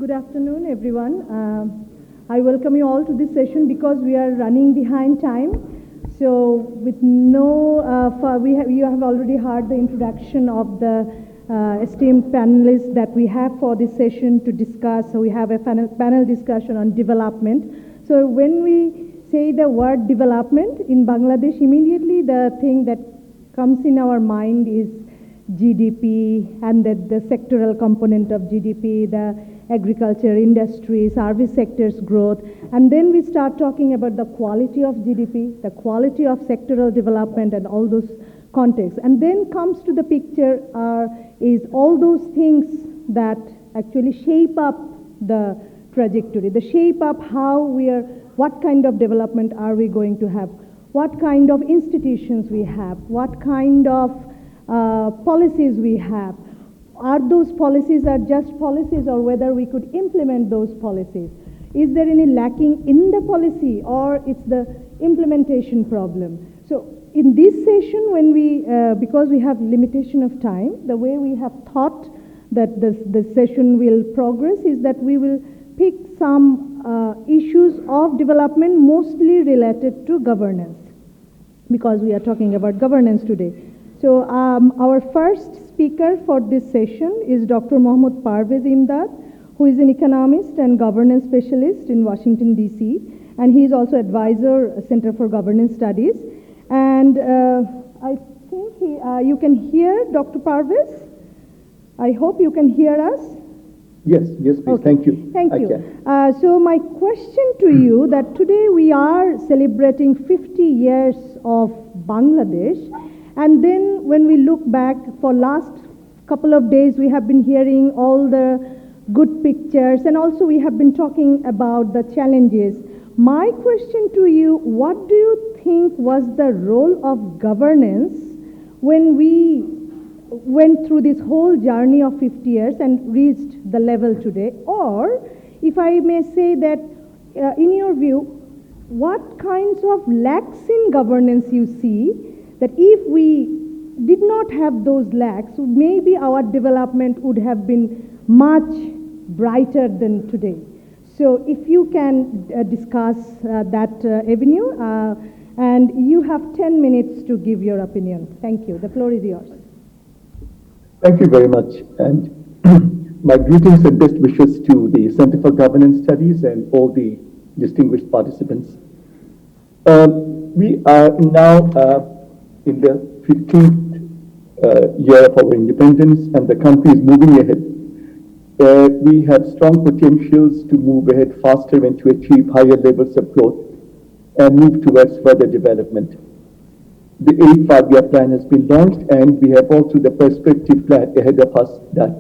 Good afternoon, everyone. I welcome you all to this session because we are running behind time. So, with you have already heard the introduction of the esteemed panelists that we have for this session to discuss. So, we have a panel discussion on development. So, when we say the word development in Bangladesh, immediately the thing that comes in our mind is GDP and the sectoral component of GDP, the agriculture, industry, service sectors growth, and then we start talking about the quality of GDP, the quality of sectoral development and all those contexts. And then comes to the picture is all those things that actually shape up the trajectory, the shape up what kind of development are we going to have, what kind of institutions we have, what kind of policies we have. Are those policies are just policies, or whether we could implement those policies? Is there any lacking in the policy, or it's the implementation problem? So in this session, when because we have limitation of time, the way we have thought that the session will progress is that we will pick some issues of development mostly related to governance, because we are talking about governance today. So our first speaker for this session is Dr. Mohammad Parvez Imdad, who is an economist and governance specialist in Washington, D.C., and he is also advisor, Center for Governance Studies. And I think you can hear Dr. Parvez. I hope you can hear us. Yes, please. Okay. Thank you. Thank you. So my question to you, that today we are celebrating 50 years of Bangladesh. And then when we look back, for last couple of days, we have been hearing all the good pictures, and also we have been talking about the challenges. My question to you, what do you think was the role of governance when we went through this whole journey of 50 years and reached the level today? Or, if I may say that, in your view, what kinds of lacks in governance you see, that if we did not have those lacks, maybe our development would have been much brighter than today? So if you can discuss that avenue, and you have 10 minutes to give your opinion. Thank you. The floor is yours. Thank you very much. And my greetings and best wishes to the Center for Governance Studies and all the distinguished participants. We are now in the 15th year of our independence, and the country is moving ahead. We have strong potentials to move ahead faster and to achieve higher levels of growth and move towards further development. The 8th five-year plan has been launched, and we have also the perspective plan ahead of us that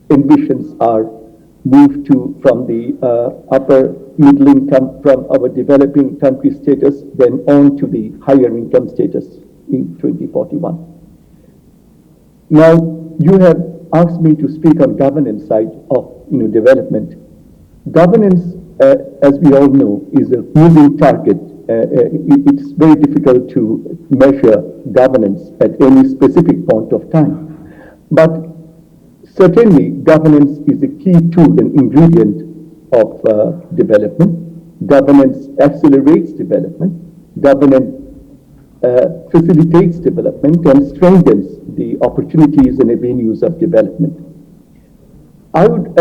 envisions our move from the upper middle income, from our developing country status, then on to the higher income status in 2041. Now, you have asked me to speak on governance side of development. Governance, as we all know, is a moving target. It's very difficult to measure governance at any specific point of time. But certainly, governance is a key tool and ingredient of development. Governance accelerates development. Governance facilitates development and strengthens the opportunities and avenues of development. I would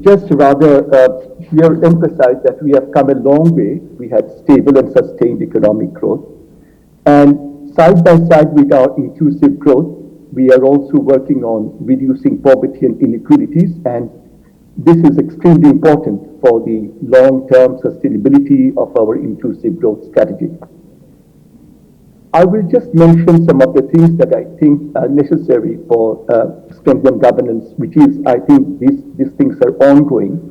just rather here emphasize that we have come a long way. We had stable and sustained economic growth. And side by side with our inclusive growth, we are also working on reducing poverty and inequalities. And this is extremely important for the long-term sustainability of our inclusive growth strategy. I will just mention some of the things that I think are necessary for strengthened governance, which is, I think, these things are ongoing,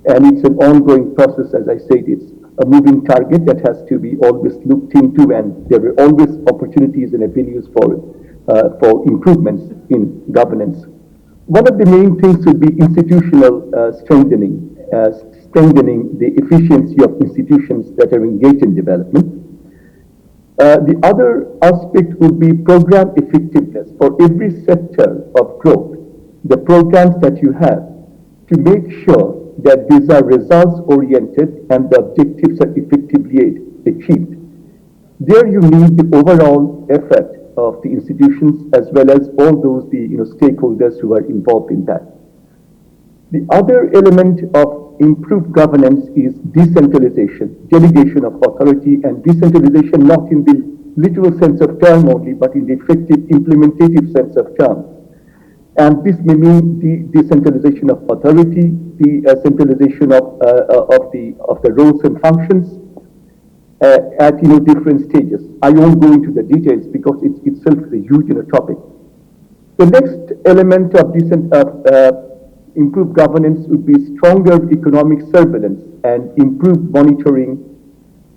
and it's an ongoing process. As I said, it's a moving target that has to be always looked into, and there are always opportunities and avenues for improvements in governance. One of the main things would be institutional strengthening the efficiency of institutions that are engaged in development. The other aspect would be program effectiveness. For every sector of growth, the programs that you have to make sure that these are results oriented and the objectives are effectively achieved. There you need the overall effort of the institutions as well as all those stakeholders who are involved in that. The other element of improved governance is decentralization, delegation of authority, and decentralization not in the literal sense of term only, but in the effective implementative sense of term. And this may mean the decentralization of authority, the centralization of the roles and functions at different stages. I won't go into the details because it itself is a huge topic. The next element of improved governance would be stronger economic surveillance and improved monitoring,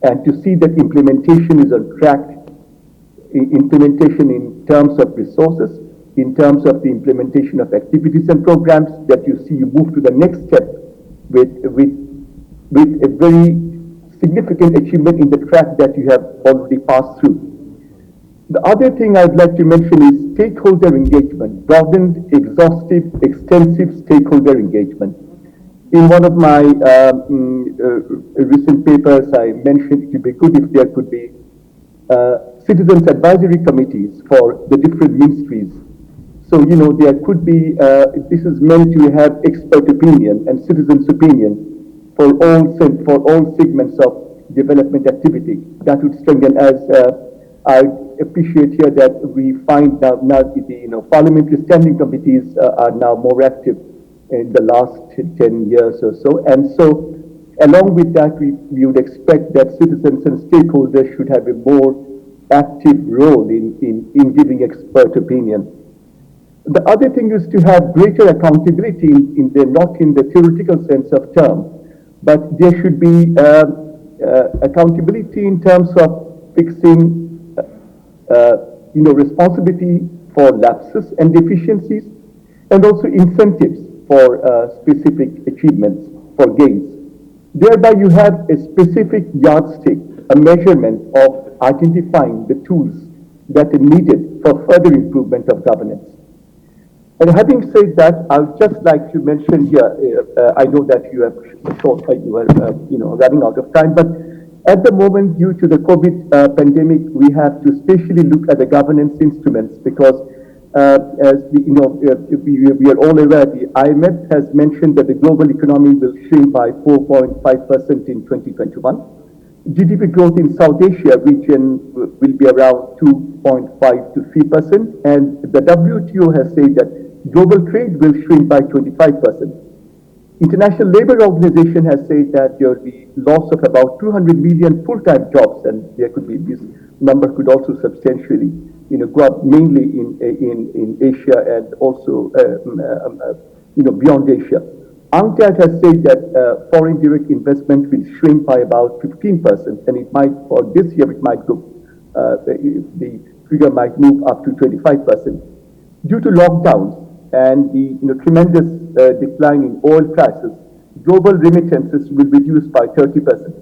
and to see that implementation is on track. Implementation in terms of resources, in terms of the implementation of activities and programs, that you see you move to the next step with a very significant achievement in the track that you have already passed through. The other thing I'd like to mention is stakeholder engagement, broadened, exhaustive, extensive stakeholder engagement. In one of my recent papers, I mentioned it would be good if there could be citizens advisory committees for the different ministries. So, there could be, this is meant to have expert opinion and citizens' opinion for all segments of development activity. That would strengthen, as I appreciate here that we find now the parliamentary standing committees are now more active in the last 10 years or so. And so, along with that, we would expect that citizens and stakeholders should have a more active role in giving expert opinion. The other thing is to have greater accountability not in the theoretical sense of term, but there should be accountability in terms of fixing responsibility for lapses and deficiencies, and also incentives for specific achievements, for gains. Thereby you have a specific yardstick, a measurement of identifying the tools that are needed for further improvement of governance. And having said that, I would just like to mention here, I know that you are running out of time, but at the moment, due to the COVID pandemic, we have to especially look at the governance instruments because, as we are all aware, the IMF has mentioned that the global economy will shrink by 4.5% in 2021. GDP growth in South Asia region will be around 2.5 to 3%, and the WTO has said that global trade will shrink by 25%. International Labour Organization has said that there will be loss of about 200 million full-time jobs, and there could be this number could also substantially, go up mainly in Asia and also, beyond Asia. UNCTAD has said that foreign direct investment will shrink by about 15%, and it might, for this year, it might go, the figure might move up to 25%. Due to lockdowns and the tremendous decline in oil prices, global remittances will reduce by 30%.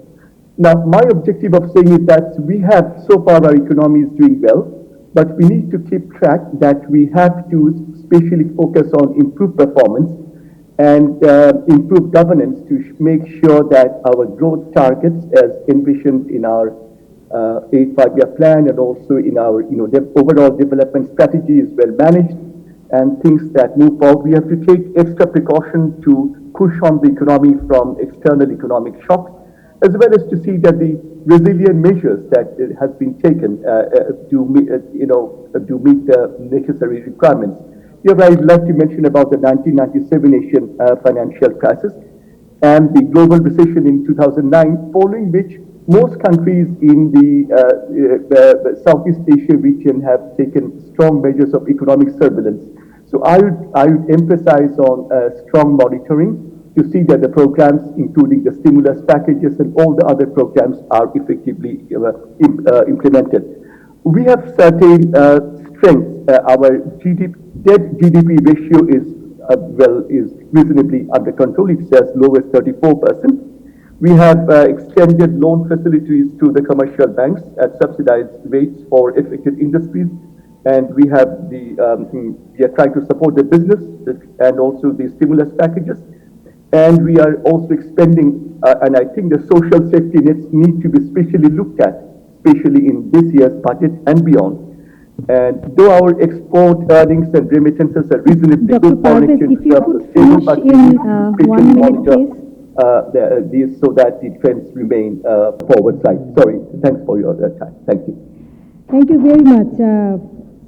Now, my objective of saying is that we have, so far our economy is doing well, but we need to keep track that we have to especially focus on improved performance and improved governance to make sure that our growth targets, as envisioned in our 8-5-year plan and also in our overall development strategy, is well managed, and things that move forward. We have to take extra precaution to cushion the economy from external economic shocks, as well as to see that the resilient measures that has been taken to meet the necessary requirements. Here I would like to mention about the 1997 Asian financial crisis and the global recession in 2009, following which most countries in the Southeast Asia region have taken strong measures of economic surveillance. So I would emphasize on strong monitoring to see that the programs, including the stimulus packages and all the other programs, are effectively implemented. We have certain strengths. Our debt-GDP ratio is reasonably under control. It's as low as 34%. We have extended loan facilities to the commercial banks at subsidized rates for affected industries, and we are trying to support the business and also the stimulus packages. And we are also expanding, and I think the social safety nets need to be specially looked at, especially in this year's budget and beyond. And though our export earnings and remittances are reasonably Dr. good, foreign Parvez, exchange if you reserves could are stable, finish but we in need to 1 especially minute, monitor please. these so that the trends remain forward side. Sorry, thanks for your time. Thank you. Thank you very much.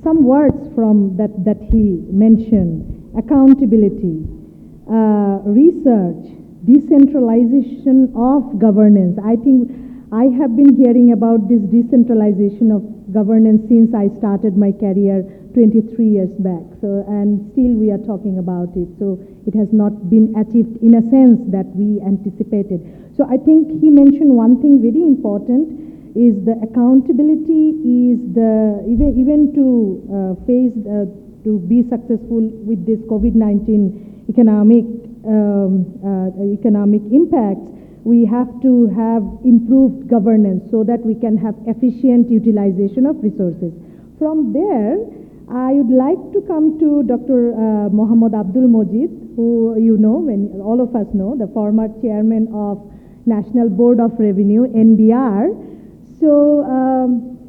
Some words from that he mentioned: accountability, research, decentralization of governance. I think I have been hearing about this decentralization of governance since I started my career 23 years back. So, and still we are talking about it. So it has not been achieved in a sense that we anticipated. So I think he mentioned one thing very important is the accountability is the, even to face, to be successful with this COVID-19 economic impacts, we have to have improved governance so that we can have efficient utilization of resources. From there, I would like to come to Dr. Mohammad Abdul Mojid, who you know, when all of us know, the former chairman of National Board of Revenue, NBR. So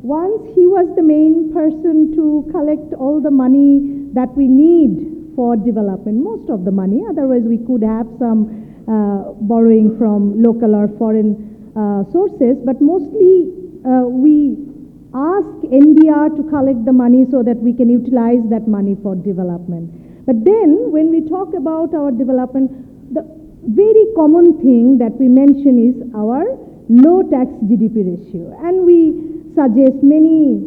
once he was the main person to collect all the money that we need for development, most of the money, otherwise we could have some borrowing from local or foreign sources, but mostly we ask NBR to collect the money so that we can utilize that money for development. But then when we talk about our development, the very common thing that we mention is our low tax GDP ratio, and we suggest many,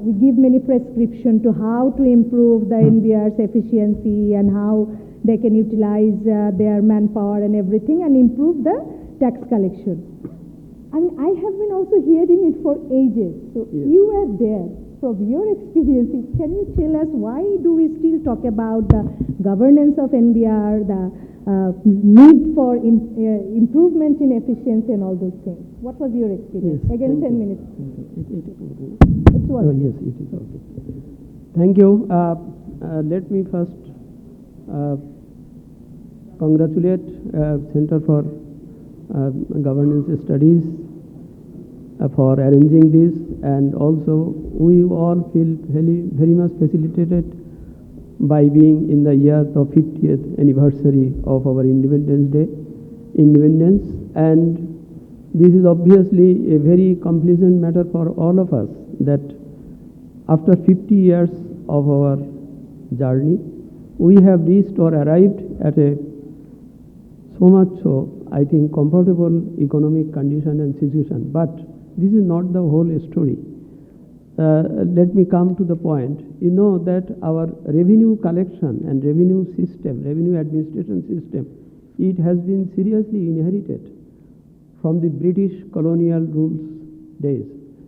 we give many prescription to how to improve the NBR's efficiency and how they can utilize their manpower and everything and improve the tax collection. And I have been also hearing it for ages. So yes, you are there. From your experience, can you tell us why do we still talk about the governance of NBR, the need for improvement in efficiency and all those things? What was your experience? Yes, Again, 10 you. minutes. It's what? Oh, yes, it is okay. Thank you. Let me first congratulate Center for Governance Studies for arranging this, and also we all feel very much facilitated by being in the year of 50th anniversary of our Independence, and this is obviously a very complacent matter for all of us, that after 50 years of our journey, we have reached or arrived at a so much so, I think, comfortable economic condition and situation. But this is not the whole story. Let me come to the point. You know that our revenue collection and revenue system, revenue administration system, it has been seriously inherited from the British colonial rules days.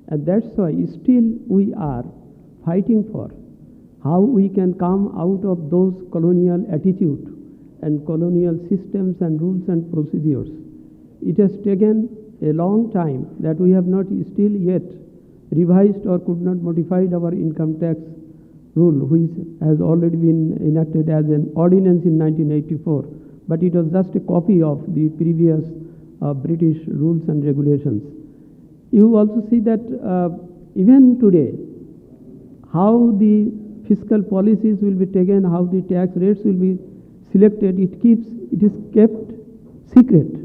And that's why still we are fighting for how we can come out of those colonial attitude and colonial systems and rules and procedures. It has taken a long time that we have not still yet revised or could not modified our income tax rule, which has already been enacted as an ordinance in 1984, but it was just a copy of the previous British rules and regulations. You also see that even today, how the fiscal policies will be taken, how the tax rates will be selected, it is kept secret.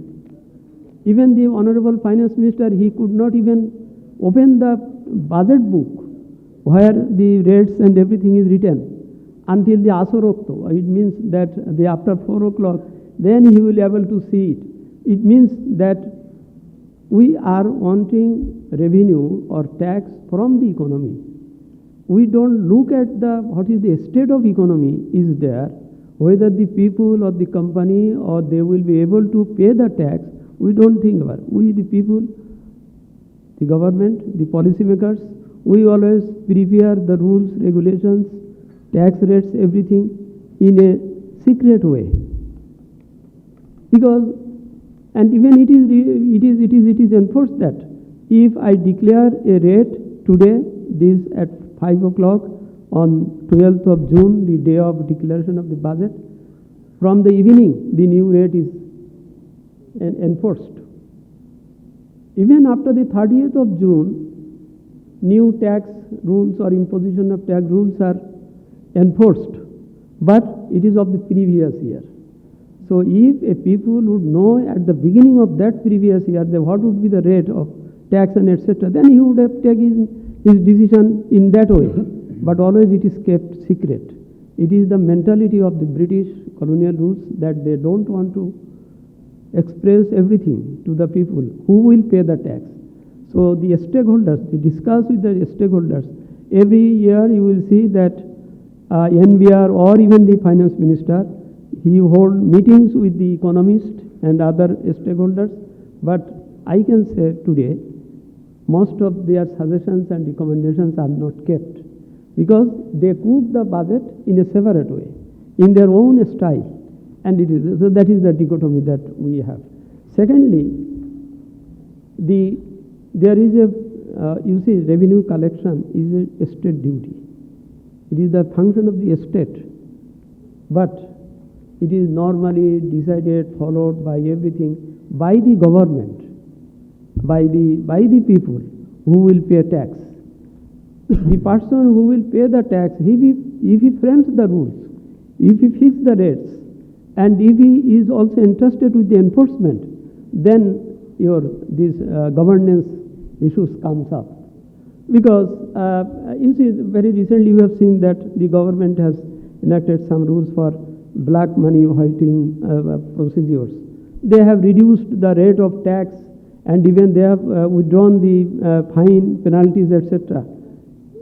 Even the Honorable Finance Minister, he could not even open the budget book where the rates and everything is written until the Asorokto. It means that after 4 o'clock, then he will be able to see it. It means that we are wanting revenue or tax from the economy. We don't look at what is the state of economy is there, whether the people or the company or they will be able to pay the tax. We don't think about it. We, the people, the government, the policymakers, we always prepare the rules, regulations, tax rates, everything in a secret way. Because, and even it is enforced that if I declare a rate today, this at 5 o'clock on 12th of June, the day of declaration of the budget, from the evening, the new rate is enforced. Even after the 30th of June, new tax rules or imposition of tax rules are enforced, but it is of the previous year. So if a people would know at the beginning of that previous year what would be the rate of tax and etc., then he would have taken his decision in that way. But always it is kept secret. It is the mentality of the British colonial rules that they don't want to express everything to the people who will pay the tax. So the stakeholders, they discuss with the stakeholders. Every year you will see that NBR or even the finance minister, he hold meetings with the economists and other stakeholders. But I can say today, most of their suggestions and recommendations are not kept because they cook the budget in a separate way, in their own style. And it is, so that is the dichotomy that we have. Secondly, there is you see, revenue collection is a state duty. It is the function of the state, but it is normally decided, followed by everything, by the government, by the people who will pay tax. The person who will pay the tax, if he frames the rules, if he fixes the rates, and if he is also entrusted with the enforcement, then this governance issues comes up. Because you see, very recently we have seen that the government has enacted some rules for black money whiting procedures. They have reduced the rate of tax, and even they have withdrawn the fine, penalties, etc.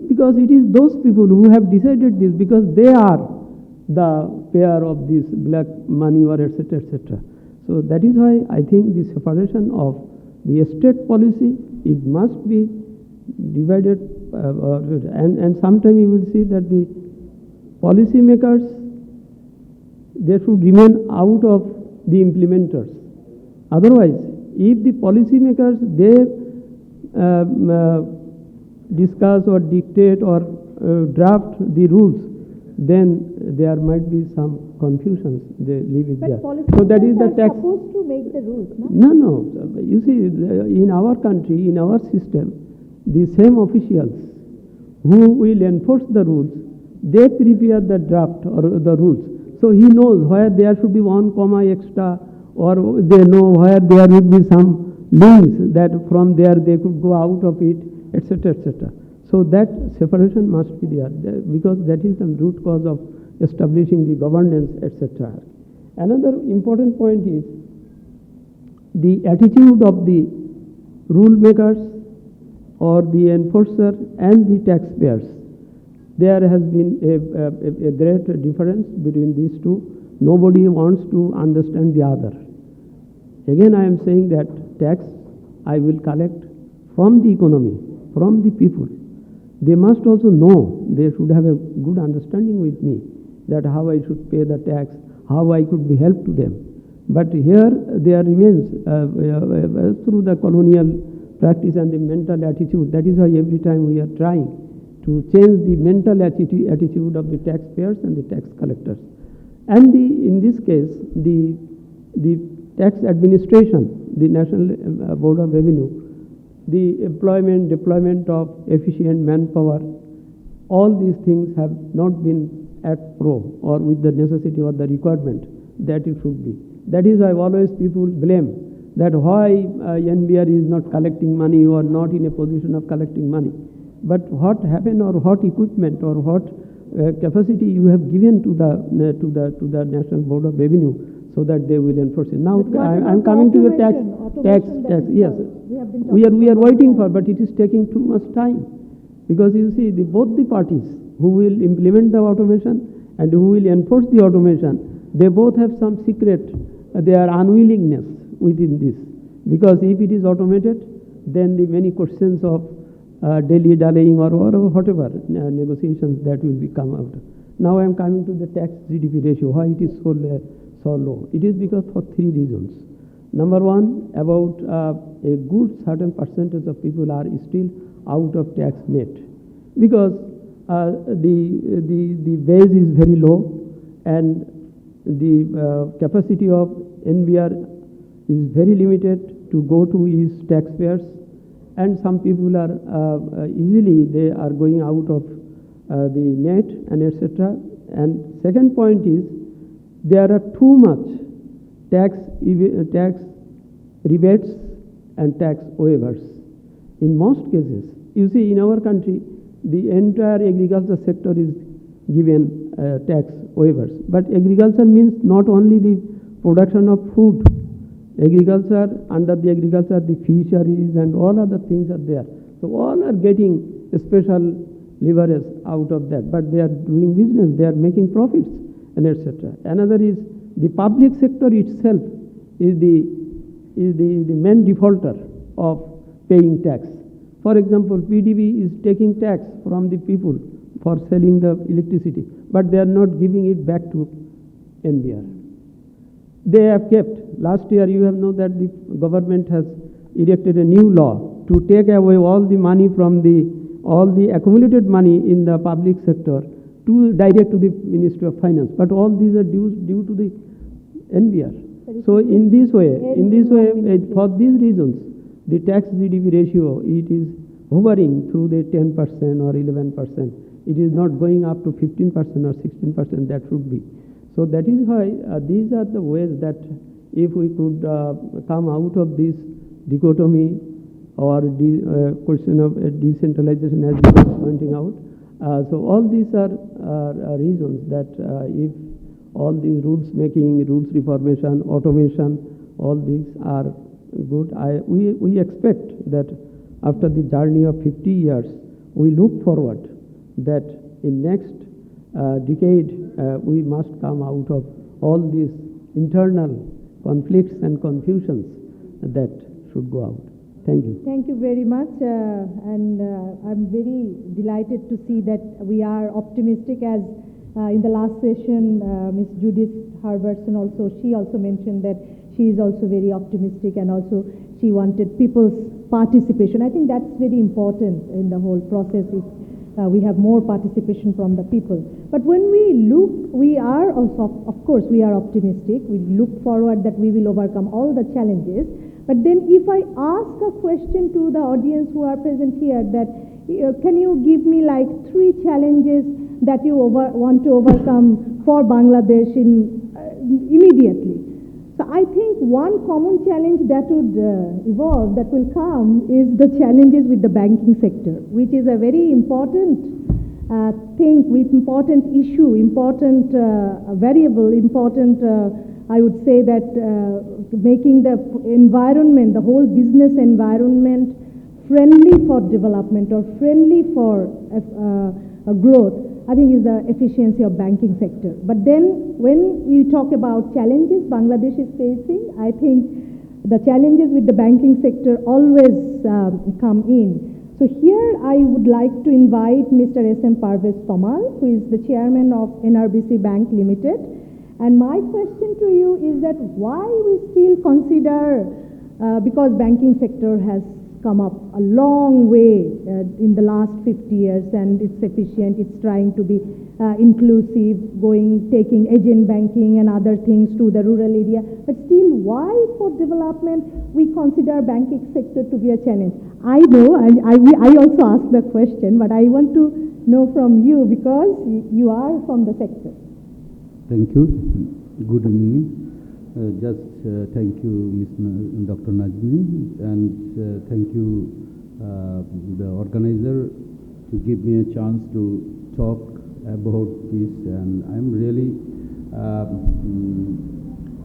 Because it is those people who have decided this, because they are the payer of this black money or etc. etc. So that is why I think the separation of the state policy, it must be divided, and sometime you will see that the policy makers, they should remain out of the implementers. Otherwise, if the policy makers, they discuss or dictate or draft the rules, then there might be some confusions. They leave it there. So that is the tax. Supposed to make the rules, no? No. You see, in our country, in our system, the same officials who will enforce the rules, they prepare the draft or the rules. So he knows where there should be 1 comma extra, or they know where there would be some links that from there they could go out of it, etc., etc. So that separation must be there, because that is the root cause of establishing the governance, etc. Another important point is the attitude of the rule makers or the enforcer and the taxpayers. There has been a great difference between these two. Nobody wants to understand the other. Again, I am saying that tax I will collect from the economy, from the people. They must also know, they should have a good understanding with me that how I should pay the tax, how I could be helped to them. But here there remains through the colonial practice and the mental attitude. That is why every time we are trying to change the mental attitude of the taxpayers and the tax collectors. And in this case, the tax administration, the National Board of Revenue, the deployment of efficient manpower, all these things have not been at pro or with the necessity or the requirement that it should be. That is why always people blame that why NBR is not collecting money or not in a position of collecting money. But what happened, or what equipment or what capacity you have given to the National Board of Revenue so that they will enforce it. Now I'm coming to the tax. Yes, we are waiting for, but it is taking too much time, because you see both the parties who will implement the automation and who will enforce the automation, they both have some secret, their unwillingness within this, because if it is automated, then the many questions of daily delaying or whatever negotiations that will come out. Now I am coming to the tax GDP ratio. Why it is so low? It is because for 3 reasons. Number one, about a good certain percentage of people are still out of tax net, because the base is very low, and the capacity of NBR is very limited to go to his taxpayers, and some people are easily they are going out of the net and etc. And second point is there are too much tax rebates and tax waivers. In most cases, you see in our country, the entire agriculture sector is given tax waivers. But agriculture means not only the production of food. Agriculture, under the agriculture, the fisheries and all other things are there. So all are getting special leverage out of that. But they are doing business, they are making profits and etc. Another is the public sector itself is the main defaulter of paying tax. For example, PDB is taking tax from the people for selling the electricity, but they are not giving it back to NBR. They have kept. Last year, you have known that the government has erected a new law to take away all the money from all the accumulated money in the public sector to direct to the Ministry of Finance. But all these are due to the NBR. So in this way, for these reasons, the tax GDP ratio, it is hovering through the 10% or 11%. It is not going up to 15% or 16%, that should be. So that is why these are the ways that if we could come out of this dichotomy or question of decentralization as you were pointing out. So all these are reasons that if all these rules making, rules reformation, automation, all these are good. We expect that after the journey of 50 years, we look forward that in next decade we must come out of all these internal conflicts and confusions that should go out. Thank you. Thank you very much, and I'm very delighted to see that we are optimistic. As in the last session, Ms. Judith Harberson she also mentioned that she is also very optimistic, and also she wanted people's participation. I think that's very important in the whole process. We have more participation from the people. But when we look, we are also, of course, we are optimistic. We look forward that we will overcome all the challenges. But then if I ask a question to the audience who are present here, that can you give me like 3 challenges that you want to overcome for Bangladesh immediately? So I think one common challenge that would evolve, that will come, is the challenges with the banking sector, which is a very important thing, important issue, important variable, important, I would say that making the environment, the whole business environment friendly for development or friendly for growth, I think is the efficiency of banking sector. But then when we talk about challenges Bangladesh is facing, I think the challenges with the banking sector always come in. So here I would like to invite Mr. S.M. Parvez Tamal, who is the chairman of NRBC Bank Limited. And my question to you is that why we still consider, because banking sector has come up a long way in the last 50 years, and it's efficient, it's trying to be inclusive, taking agent banking and other things to the rural area. But still, why for development we consider banking sector to be a challenge? I know, I also asked the question, but I want to know from you because you are from the sector. Thank you. Good evening. Thank you, Dr. Najmi, and thank you, the organizer, to give me a chance to talk about this. And I'm really,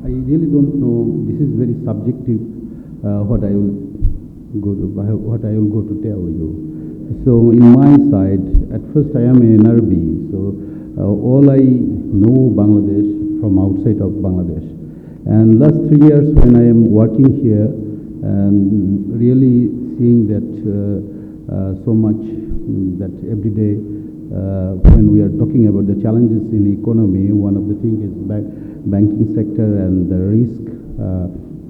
I really don't know. This is very subjective. What I will go to tell you. So, in my side, at first I am an NRB. So, all I know Bangladesh from outside of Bangladesh. And last 3 years when I am working here and really seeing that so much that every day when we are talking about the challenges in the economy, one of the things is banking sector and the risk,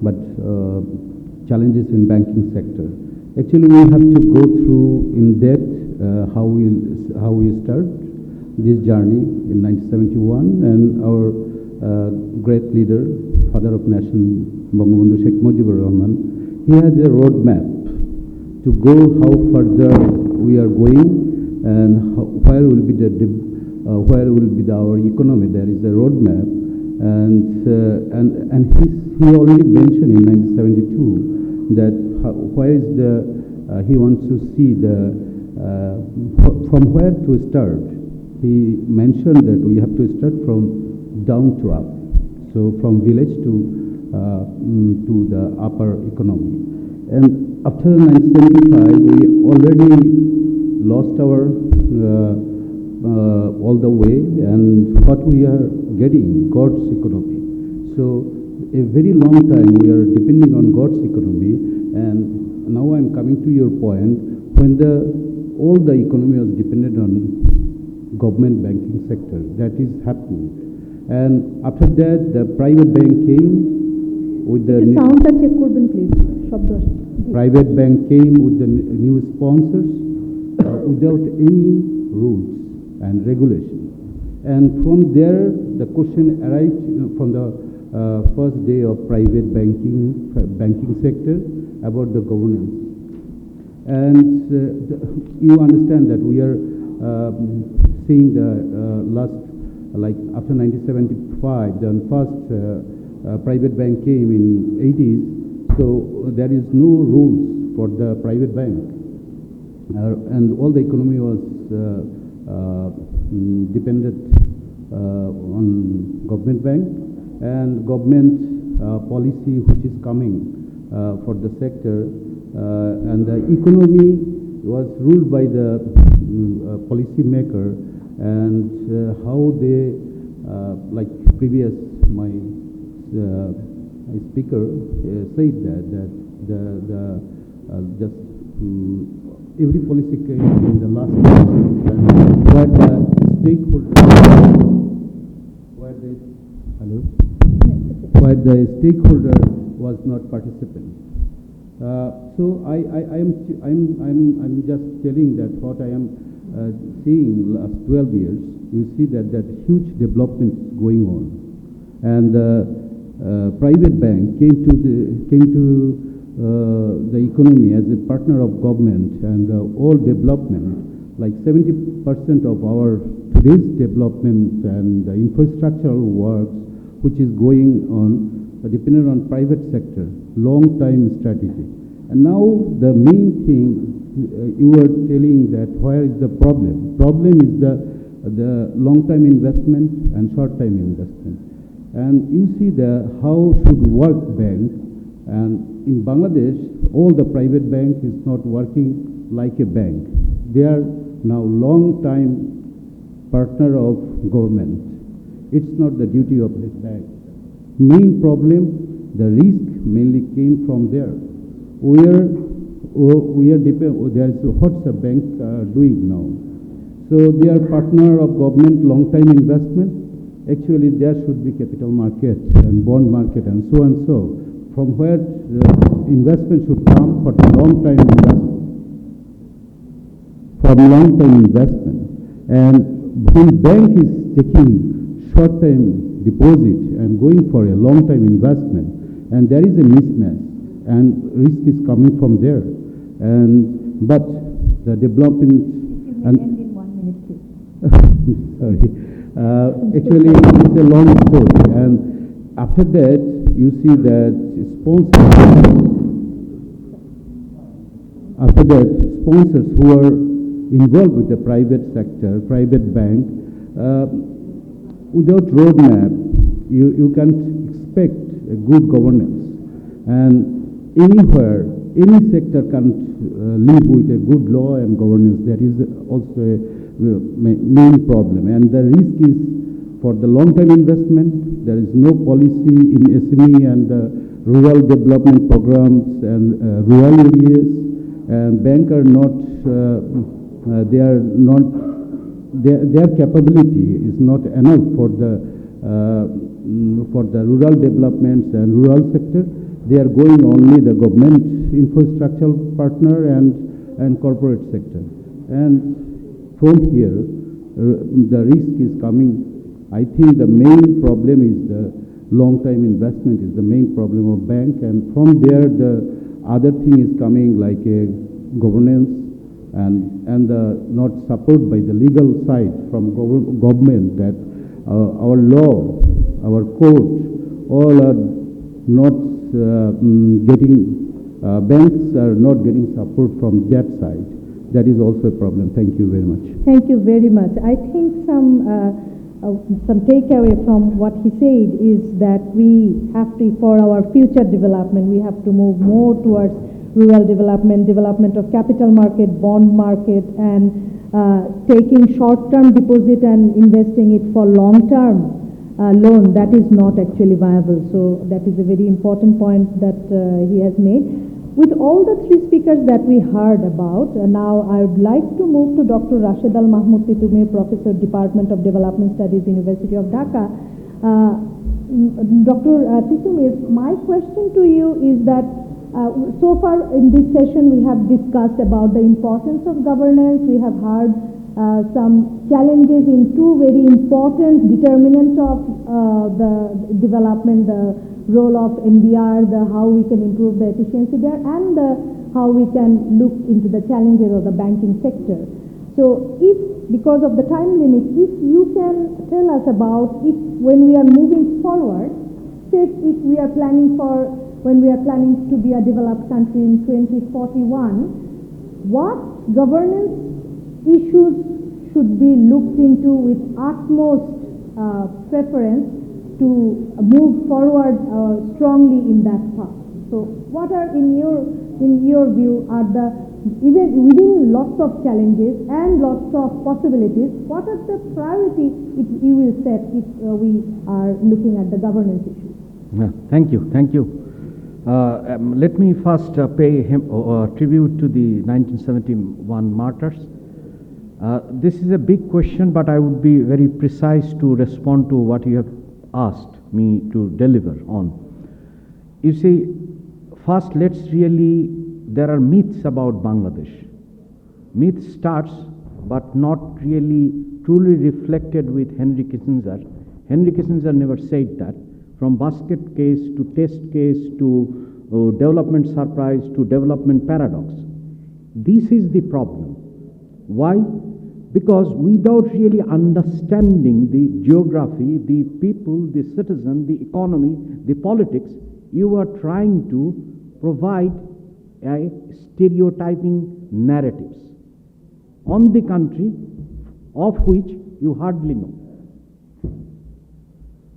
but challenges in banking sector. Actually, we have to go through in depth how we start this journey in 1971 and our great leader, father of nation, Bangabandhu Sheikh Mujibur Rahman. He has a roadmap to go how further we are going and where will be our economy. There is a roadmap, and he already mentioned in 1972 that where is he wants to see from where to start. He mentioned that we have to start from down to up, so from village to the upper economy. And after 1975, we already lost our all the way, and what we are getting, God's economy. So a very long time we are depending on God's economy, and now I'm coming to your point, when all the economy was dependent on government banking sector, that is happening. And after that, the private bank came with the sound check korben please. Private bank came with the new sponsors without any rules and regulation. And from there, the question arrived from the first day of private banking sector about the governance. And you understand that we are seeing the last, like after 1975, the first private bank came in 80s. So there is no rules for the private bank, and all the economy was dependent on government bank, and government policy which is coming for the sector, and the economy was ruled by the policy maker, and how they like previous my speaker said that the just every policy came in the last but the stakeholder was not participant. So I'm just telling that what I am seeing last 12 years. You see that huge development is going on, and private bank came to the economy as a partner of government, and all development, like 70% of our today's development and the infrastructural works which is going on dependent on private sector, long time strategy. And now the main thing you were telling that where is the problem? Problem is the long time investment and short time investment. And you see how should work bank, and in Bangladesh all the private bank is not working like a bank. They are now long time partner of government. It's not the duty of the bank. Main problem, the risk mainly came from there. We are there's what's the bank doing now? So they are partner of government long time investment. Actually, there should be capital market and bond market and so and so, from where the investment should come for the long time investment. From long time investment, and when bank is taking short time deposit and going for a long time investment, and there is a mismatch, and risk is coming from there. And but the development and end in 1 minute, please. sorry. Actually, it's a long story, and after that, you see that sponsors who are involved with the private sector, private bank, without roadmap, you can't expect a good governance. And anywhere, any sector can't live with a good law and governance. That is also a main problem. And the risk is for the long-term investment. There is no policy in SME and rural development programs and rural areas. And banks are not, their capability is not enough for the rural developments and rural sector. They are going only the government infrastructure partner and corporate sector. And from here, the risk is coming I think the main problem is the long-time investment is the main problem of bank, and from there the other thing is coming like a governance and the not support by the legal side from government, that our law, our court, all are not getting, banks are not getting support from that side. That is also a problem. Thank you very much. Thank you very much. I think some takeaway from what he said is that we have to, for our future development, we have to move more towards rural development, development of capital market, bond market, and taking short-term deposit and investing it for long-term loan. That is not actually viable. So that is a very important point that he has made. With all the three speakers that we heard about, now I would like to move to Dr. Rashid Al Mahmood Titumir, Professor, Department of Development Studies, University of Dhaka. Dr. Titumir, my question to you is that so far in this session we have discussed about the importance of governance. We have heard some challenges in two very important determinants of the development, the role of NBR, how we can improve the efficiency there, and how we can look into the challenges of the banking sector. So if, because of the time limit, if you can tell us about if when we are moving forward, say if we are planning for, when we are planning to be a developed country in 2041, what governance issues should be looked into with utmost preference to move forward strongly in that path? So what are in your view are the, even within lots of challenges and lots of possibilities, what are the priority you will set if we are looking at the governance issues? Thank you. Let me first pay tribute to the 1971 martyrs. This is a big question, but I would be very precise to respond to what you have asked me to deliver on. You see, first let's really, there are myths about Bangladesh. Myth starts, but not really truly reflected with Henry Kissinger. Henry Kissinger never said that. From basket case to test case to development surprise to development paradox. This is the problem. Why? Because without really understanding the geography, the people, the citizen, the economy, the politics, you are trying to provide stereotyping narratives on the country of which you hardly know.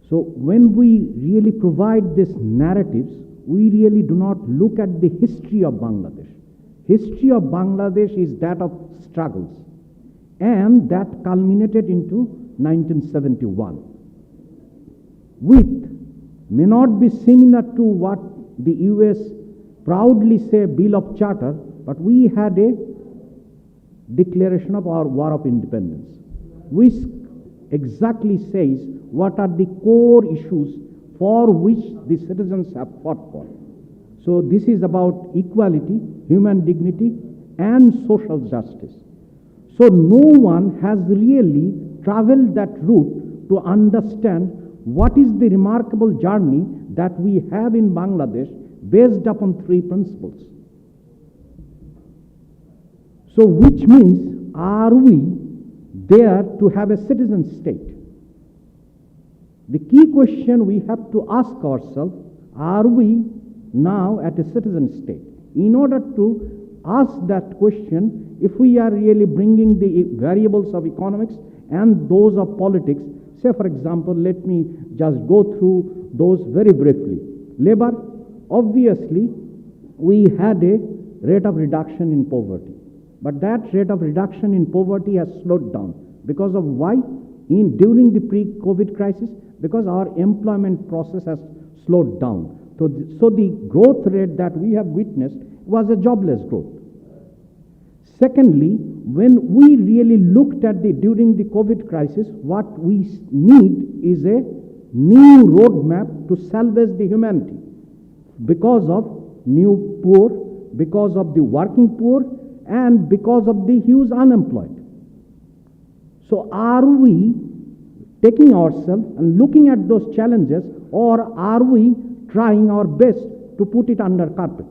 So when we really provide these narratives, we really do not look at the history of Bangladesh. History of Bangladesh is that of struggles, and that culminated into 1971, with may not be similar to what the US proudly say Bill of Charter, but we had a declaration of our War of Independence, which exactly says what are the core issues for which the citizens have fought for. So this is about equality, human dignity, and social justice. So no one has really traveled that route to understand what is the remarkable journey that we have in Bangladesh based upon three principles. So which means, are we there to have a citizen state? The key question we have to ask ourselves, are we now at a citizen state? In order to ask that question, if we are really bringing the variables of economics and those of politics, say for example, let me just go through those very briefly. Labor, obviously, we had a rate of reduction in poverty. But that rate of reduction in poverty has slowed down. Because of why? During the pre-COVID crisis, because our employment process has slowed down. So the growth rate that we have witnessed was a jobless growth. Secondly, when we really looked at during the COVID crisis, what we need is a new roadmap to salvage the humanity because of new poor, because of the working poor, and because of the huge unemployed. So are we taking ourselves and looking at those challenges, or are we trying our best to put it under carpet?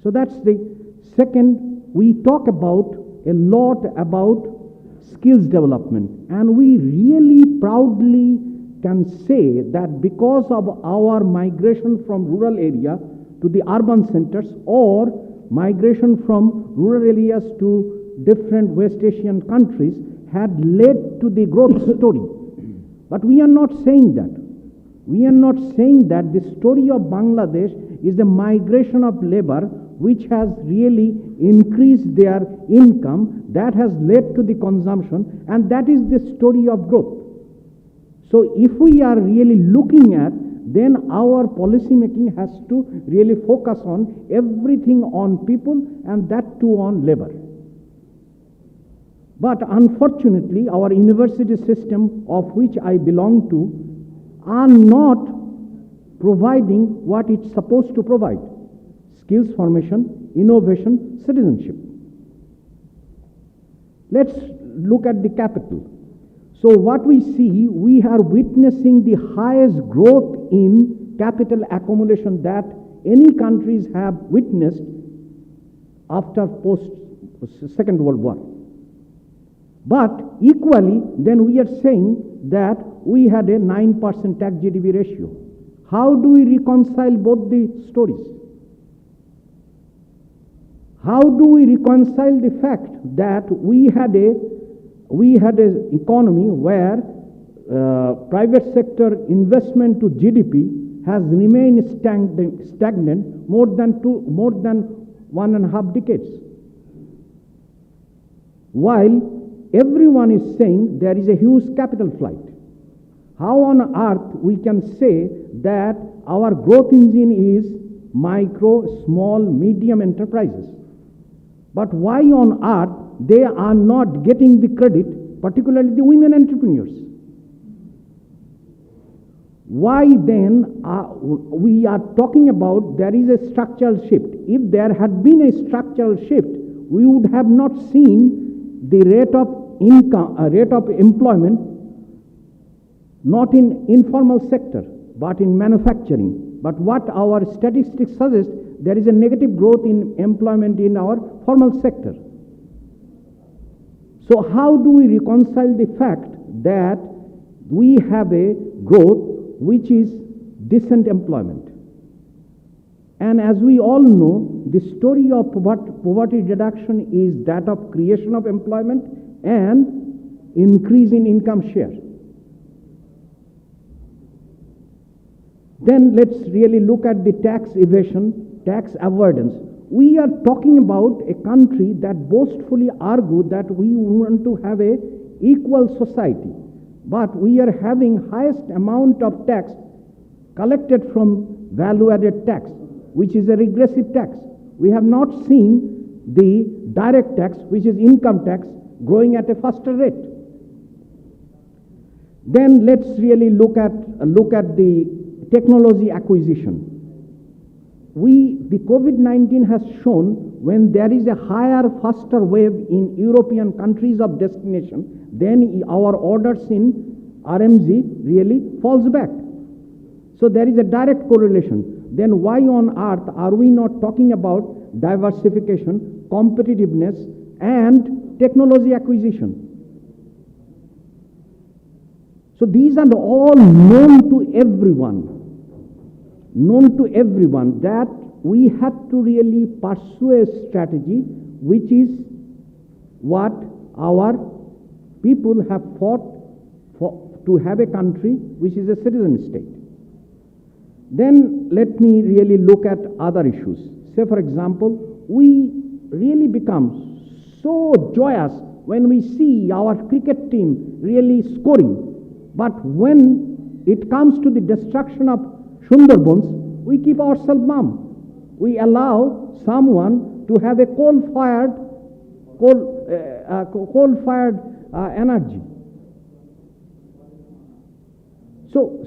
So that's the second. We talk about a lot about skills development, and we really proudly can say that because of our migration from rural area to the urban centers, or migration from rural areas to different West Asian countries, had led to the growth story. But we are not saying that. We are not saying that the story of Bangladesh is the migration of labor which has really increased their income, that has led to the consumption, and that is the story of growth. So if we are really looking at, then our policy making has to really focus on everything on people, and that too on labor. But unfortunately, our university system, of which I belong to, are not providing what it's supposed to provide: skills formation, innovation, citizenship. Let's look at the capital. So what we see, we are witnessing the highest growth in capital accumulation that any countries have witnessed after post Second World War. But equally, then we are saying that we had a 9% tax GDP ratio. How do we reconcile both the stories? How do we reconcile the fact that we had an economy where private sector investment to GDP has remained stagnant more than 1.5 decades, while everyone is saying there is a huge capital flight? How on earth we can say that our growth engine is micro, small, medium enterprises? But why on earth they are not getting the credit, particularly the women entrepreneurs? Why then we are talking about there is a structural shift? If there had been a structural shift, we would have not seen the rate of income, rate of employment, not in informal sector, but in manufacturing. But what our statistics suggest, there is a negative growth in employment in our formal sector. So how do we reconcile the fact that we have a growth which is decent employment? And as we all know, the story of poverty reduction is that of creation of employment and increase in income share. Then let's really look at the tax evasion, tax avoidance. We are talking about a country that boastfully argues that we want to have a equal society, but we are having highest amount of tax collected from value-added tax, which is a regressive tax. We have not seen the direct tax, which is income tax, growing at a faster rate. Then let's really look at the technology acquisition. The COVID-19 has shown when there is a higher, faster wave in European countries of destination, then our orders in RMG really falls back. So there is a direct correlation. Then why on earth are we not talking about diversification, competitiveness, and technology acquisition? So these are all known to everyone. Known to everyone that we had to really pursue a strategy which is what our people have fought for, to have a country which is a citizen state. Then let me really look at other issues. Say for example, we really become so joyous when we see our cricket team really scoring. But when it comes to the destruction of Sundarbans, we keep ourselves mum. We allow someone to have a coal-fired energy. So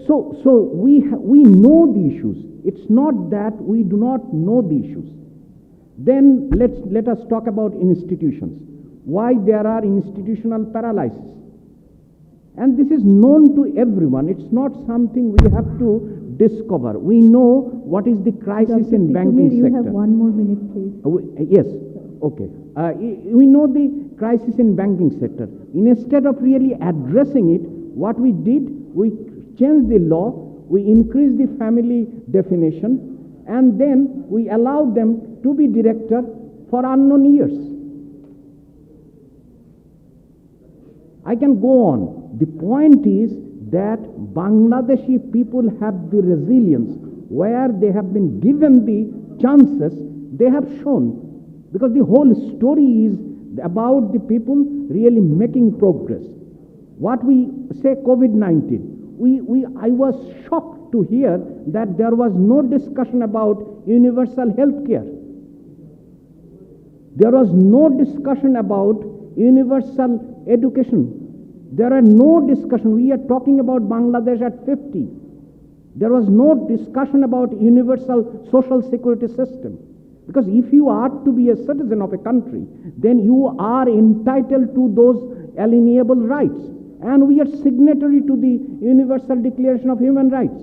we know the issues. It's not that we do not know the issues. Then let us talk about institutions. Why there are institutional paralysis? And this is known to everyone. It's not something we have to discover. We know what is the crisis Dr. in banking Tikumir, you sector. have 1 more minute, please. Yes, okay. We know the crisis in banking sector. Instead of really addressing it, what we did, we changed the law, we increased the family definition, and then we allowed them to be director for unknown years. I can go on. The point is that Bangladeshi people have the resilience where they have been given the chances they have shown. Because the whole story is about the people really making progress. What we say COVID-19, I was shocked to hear that there was no discussion about universal health care. There was no discussion about universal education. There are no discussion. We are talking about Bangladesh at 50. There was no discussion about universal social security system. Because if you are to be a citizen of a country, then you are entitled to those alienable rights. And we are signatory to the Universal Declaration of Human Rights.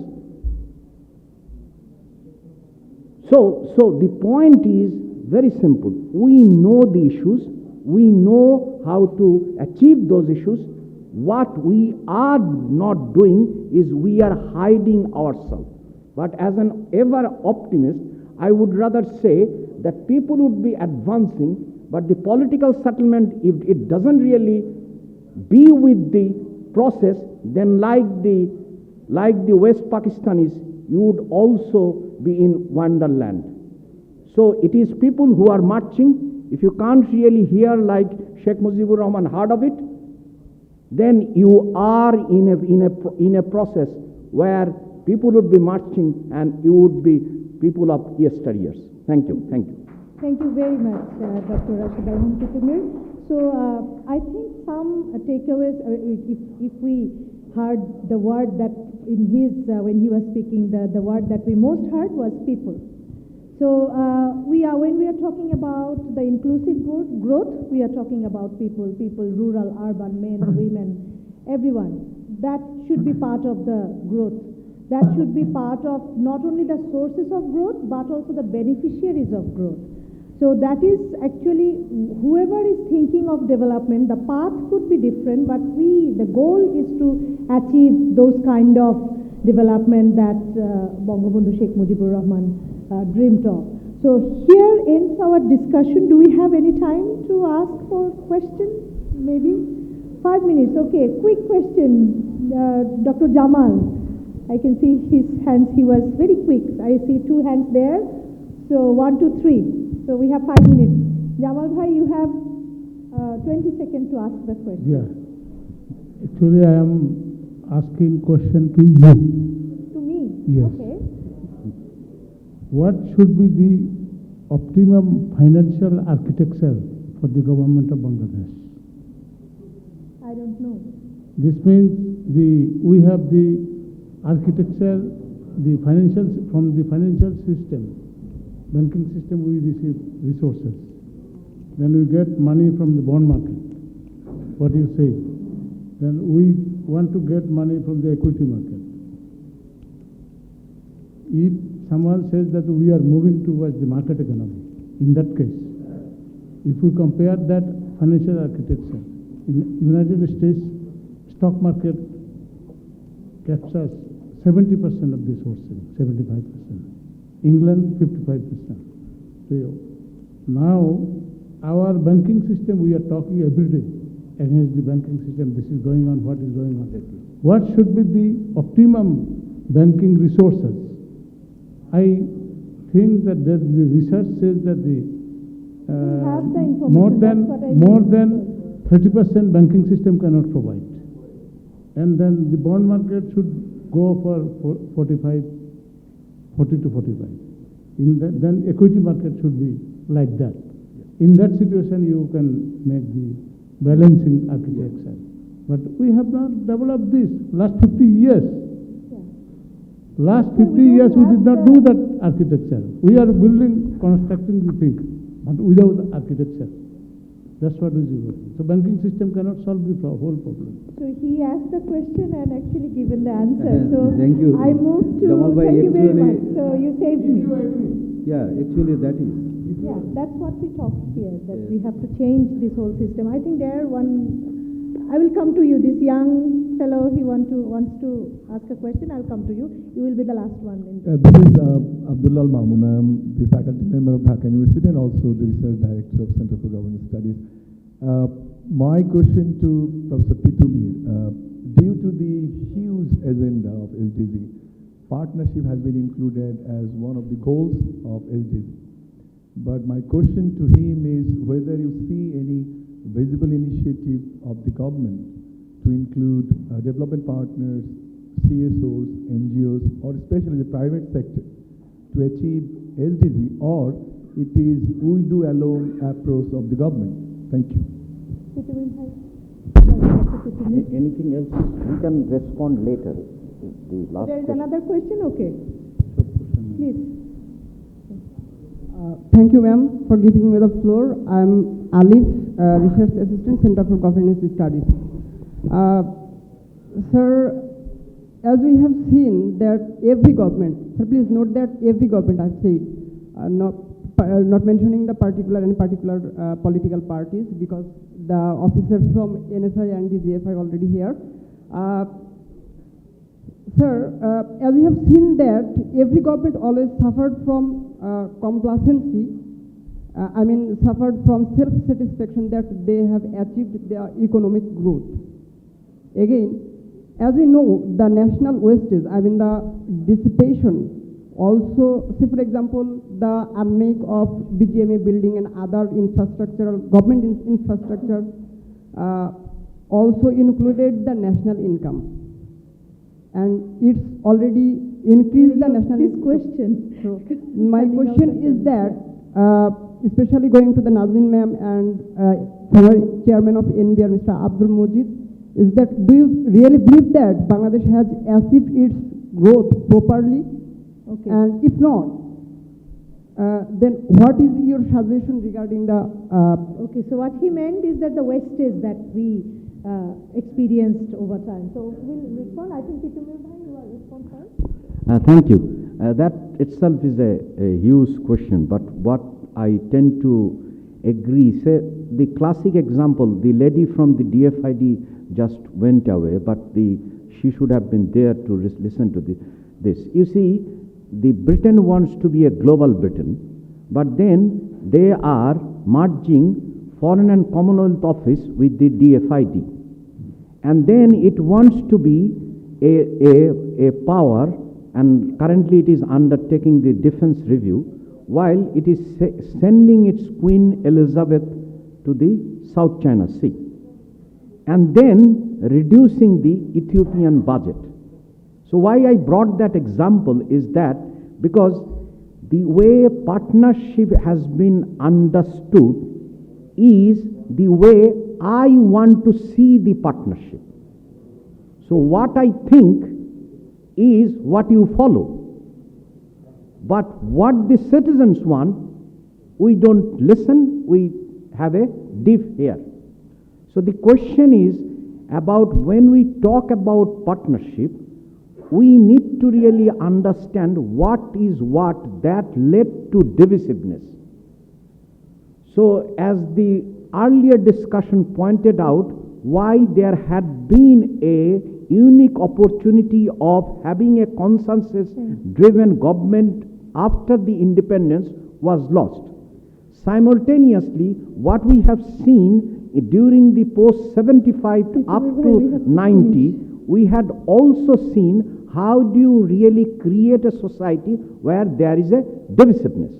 So the point is very simple. We know the issues. We know how to achieve those issues. What we are not doing is we are hiding ourselves. But as an ever optimist, I would rather say that people would be advancing, but the political settlement, if it doesn't really be with the process, then like the West Pakistanis, you would also be in wonderland. So it is people who are marching. If you can't really hear like Sheikh Mujibur Rahman heard of it, then you are in a process where people would be marching and you would be people of yesteryears. Thank you. Thank you. Thank you very much, Dr. Rashid Tikumir. So I think some takeaways, if we heard the word that in his, when he was speaking, the word that we most heard was people. So when we are talking about the inclusive growth, we are talking about people, rural, urban, men, women, everyone. That should be part of the growth. That should be part of not only the sources of growth, but also the beneficiaries of growth. So that is actually, whoever is thinking of development, the path could be different, but the goal is to achieve those kind of development that Bangabandhu Sheikh Mujibur Rahman dreamed of. So here ends our discussion. Do we have any time to ask for questions? Maybe 5 minutes. Okay, quick question. Dr. Jamal. I can see his hands. He was very quick. I see 2 hands there. So 1, 2, 3. So we have 5 minutes. Jamal Bhai, you have 20 seconds to ask the question. Yeah. Actually, I am asking question to you. To me? Yes. Okay. What should be the optimum financial architecture for the government of Bangladesh? I don't know. This means we have the architecture, from the financial system, banking system, we receive resources. Then we get money from the bond market. What you say? Then we want to get money from the equity market. If someone says that we are moving towards the market economy, in that case, if we compare that financial architecture, in United States, stock market captures 70% of the sourcing, 75%. England, 55%. So now, our banking system, we are talking every day against the banking system. This is going on, what is going on. What should be the optimum banking resources? I think that the research says that have the information. more than 30% banking system cannot provide. And then the bond market should go for 40 to 45. Then equity market should be like that. In that situation, you can make the balancing architecture. But we have not developed this last 50 years. Last 50 years, we did not do that architecture. We are constructing the thing, but without architecture. That's what is important. So banking system cannot solve the whole problem. So he asked the question and actually given the answer. So Thank you. I moved to, Jamal bhai, thank you very actually- much. So you saved me. Yeah, actually that is. Yeah, that's what we talked here, that we have to change this whole system. I think I will come to you. This young fellow, he wants to ask a question. I'll come to you. You will be the last one. This is Abdullah Mamun. I am the faculty member of Dhaka University and also the research director of Center for Government Studies. My question to Professor Pitumir, due to the huge agenda of SDG, partnership has been included as one of the goals of SDG. But my question to him is whether you see any visible initiative of the government to include development partners, CSOs, NGOs, or especially the private sector to achieve SDG, or it is we do alone approach of the government. Thank you. Anything else? We can respond later. The last There is question. another question? Okay. Please. Thank you, ma'am, for giving me the floor. I'm Alif, Research Assistant, Center for Governance Studies. Sir, as we have seen that every government, sir, please note that every government, I've said, not mentioning the particular political parties, because the officers from NSI and DGF are already here. Sir, as we have seen that every government always suffered from complacency, suffered from self-satisfaction that they have achieved their economic growth. Again, as we know, the national wastage, the dissipation, also, say for example, the unmake of BGMA building and other infrastructural, government infrastructure, also included the national income. And it's already increased the national This question. So my question is that, especially going to the Nazrin ma'am and former chairman of NBR, Mr. Abdul Mojid, is that do you really believe that Bangladesh has achieved its growth properly? Okay. And if not, then what is your suggestion regarding the? Okay, so what he meant is that the wastage that we experienced over time. So we'll respond. I think Pitumir bhai, you are respond first. Thank you. That itself is a huge question, but what I tend to agree, say the classic example, the lady from the DFID just went away, but she should have been there to listen to this. You see, the Britain wants to be a global Britain, but then they are merging Foreign and Commonwealth Office with the DFID. And then it wants to be a power, and currently it is undertaking the defense review, while it is sending its Queen Elizabeth to the South China Sea, and then reducing the Ethiopian budget. So why I brought that example is that because the way partnership has been understood is the way I want to see the partnership. So what I think is what you follow. But what the citizens want, we don't listen, we have a deaf ear. So the question is about when we talk about partnership, we need to really understand what is what that led to divisiveness. So as the earlier discussion pointed out, why there had been a unique opportunity of having a consensus-driven government after the independence was lost. Simultaneously, what we have seen during the post-75 up to 90, we had also seen how do you really create a society where there is a divisiveness.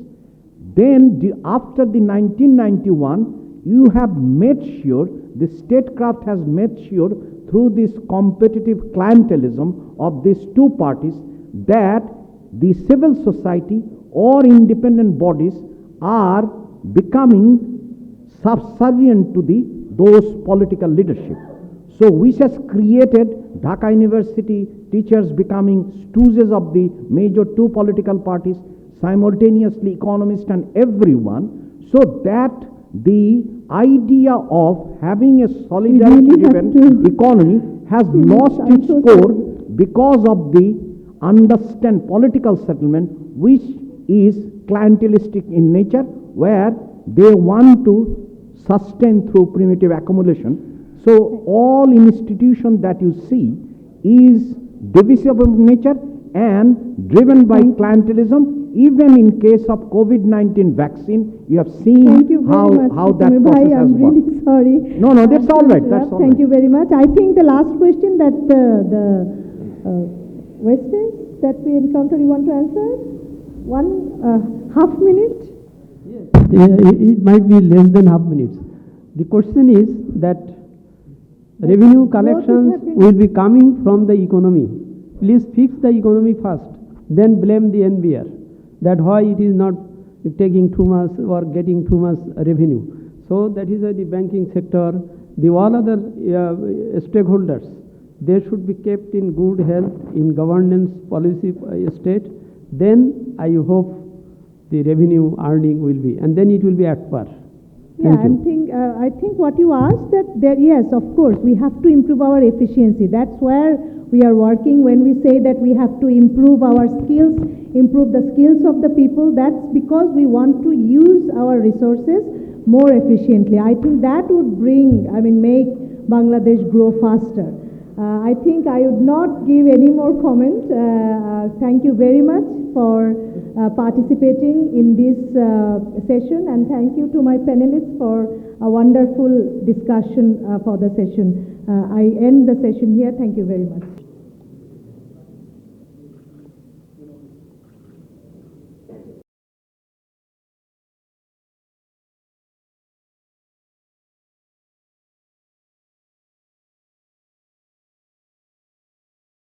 Then after the 1991, you have made sure, the statecraft has made sure through this competitive clientelism of these two parties that the civil society or independent bodies are becoming subservient to those political leadership. So which has created Dhaka University teachers becoming stooges of the major two political parties, simultaneously economists and everyone, so that the idea of having a really solidarity-driven have to- economy has lost I'm its so core sorry. because of the understand political settlement, which is clientelistic in nature, where they want to sustain through primitive accumulation. So all institution that you see is divisive in nature and driven by clientelism. Even in case of COVID-19 vaccine, you have seen Thank you very much, how that Pitamir process Bhai. has I'm worked. really sorry. No, no, that's I have all to right, that's interrupt. all Thank right. you very much. I think the last question that the Western that we encountered, you want to answer? One half minute? It might be less than half minutes. The question is that revenue collections happened? will be coming from the economy. Please fix the economy first, then blame the NBR. That why it is not taking too much or getting too much revenue. So that is why the banking sector, the all other stakeholders, they should be kept in good health in governance policy state. Then I hope the revenue earning will be, and then it will be at par. Yeah, Thank you. I think what you asked that there, yes, of course, we have to improve our efficiency. That's where we are working when we say that we have to improve our skills, improve the skills of the people. That's because we want to use our resources more efficiently. I think that would make Bangladesh grow faster. I think I would not give any more comment. Thank you very much for participating in this session, and thank you to my panelists for a wonderful discussion for the session. I end the session here. Thank you very much.